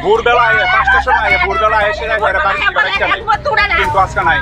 ভোরবেলা 5টার সময় ভোরবেলা এসে কিন্তু আজকে নাই।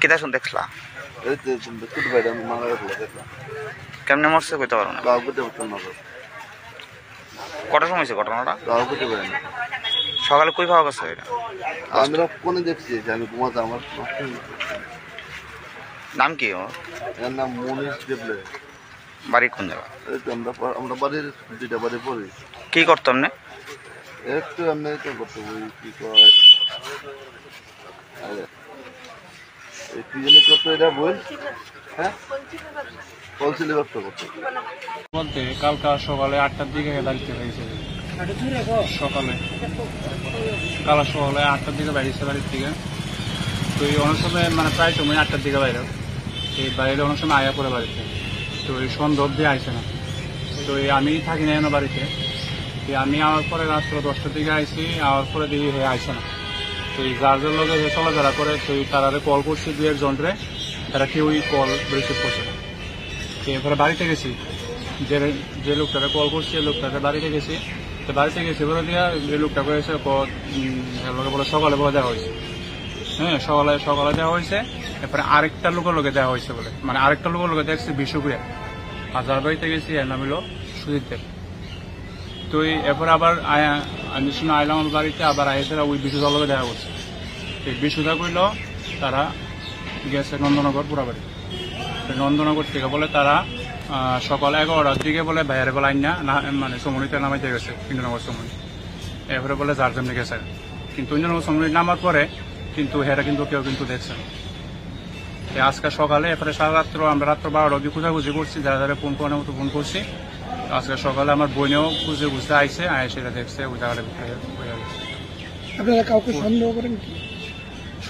কেটা শুন দেখলা কেমনে মরছে কইতে পারো না? কটার সময় হয়েছে ঘটনাটা? সকালে কই পাওয়া গেছে? আমরা কোনে দেখছি, আমি ঘুমাতে। আমার নাম কি? এর নাম মনীষ দেবলে। বাড়ি কোন জায়গা? আমরা বাড়ির 2টা বাড়ি পড়ি। কি করতাম না? একটু এমনি তো করতে বই কি কয় কি জানি করতে, এটা বল। হ্যাঁ, কলসিলে ব্যবসা করতে বলতে কালকা সকালে 8টার দিকে দাঁড়িয়ে হয়েছে। সকালে 8টার দিকে বাইরেছে বাড়ির থেকে। তো এই অনেক সময় মানে প্রায় সময় 8টার দিকে বাইরে, এই বাইরে অনেক সময় আয়া পড়ে বাড়িতে। তো এই সন্ধ্যা অব্দি আইসে না। তো আমি থাকি না এনে বাড়িতে। আমি আওয়ার পরে রাত্র 10টার দিকে আইসি, আওয়ার পরে দেখি হে আইসে না। তো এই যার লোকে চলাফেরা করে, তো তারা কল করছি 2-1 জনরে, তারা কেউই কল রিসিভ করছে না। এরপরে বাড়িতে গেছি, যে লোকটাকে কল করছি এই লোকটাকে বাড়িতে গেছি। তো বাড়িতে গেছি বলে দিয়া এই লোকটাকে এসে বলে সকালে বলে দেওয়া হয়েছে। হ্যাঁ, সকালে দেওয়া হয়েছে। এরপরে আরেকটা লোকের লোকে দেওয়া হয়েছে বলে, মানে আরেকটা লোকের লোকে দেখছি বিশ্বক্রিয়া। আর যার বাড়িতে গেছি এর নাম হলো সুজিত দেব। তো এরপরে আবার আমি শুনে আইলাম আমার বাড়িতে, আবার আইসে ওই বিশুদার লোকে দেখা করছে। এই বিশুদা কইল তারা গেছে নন্দনগর পুরাবাড়ি। নন্দনগর থেকে বলে তারা সকাল 11টার দিকে বলে বাইরে বলে আইনা মানে সমনিতে নামাইতে গেছে, ইন্দ্রনগর সমনি। এরপরে বলে যার জন্য গেছে, কিন্তু ইন্দ্রনগর সমনি নামার পরে কিন্তু হেরা কিন্তু কেউ কিন্তু দেখছে না। আজকে সকালে এরপরে সারা রাত্র আমরা রাত্র 12টা অব্দি খোঁজাখুঁজি করছি, যারা যারা ফোন করার মতো ফোন করছি। আজকে সকালে আমার বোনেও খুঁজে আইসে, সেটা দেখছে ওই জায়গাটা ভিতরে। আপনারা কাউকে সন্দেহ করেন কি?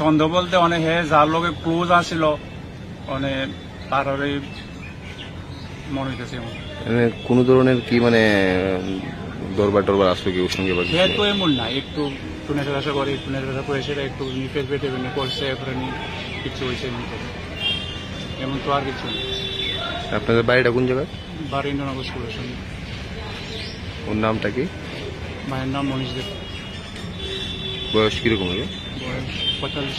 সন্দেহ বলতে অনেক যার লোকে ক্লোজ আসছিল অনেক তারই মনে হইতেছে। কোন ধরনের কি মানে দরবার টরবার আসলো কি ওর সঙ্গে? তো এমন না, একটু নেশা করে, একটু নেশা করে সেটা একটু নিফেস বেটে করছে, এরপরে কিছু হয়েছে এমন তো আর কিছু নেই। আপনাদের বাড়িটা কোন জায়গায়? বাড়ি ইন্দ্রনগর স্কুলের সঙ্গে। ওর নামটা কি? মায়ের নাম মনীষ দেব। বয়স কিরকম হবে? বয়স 45।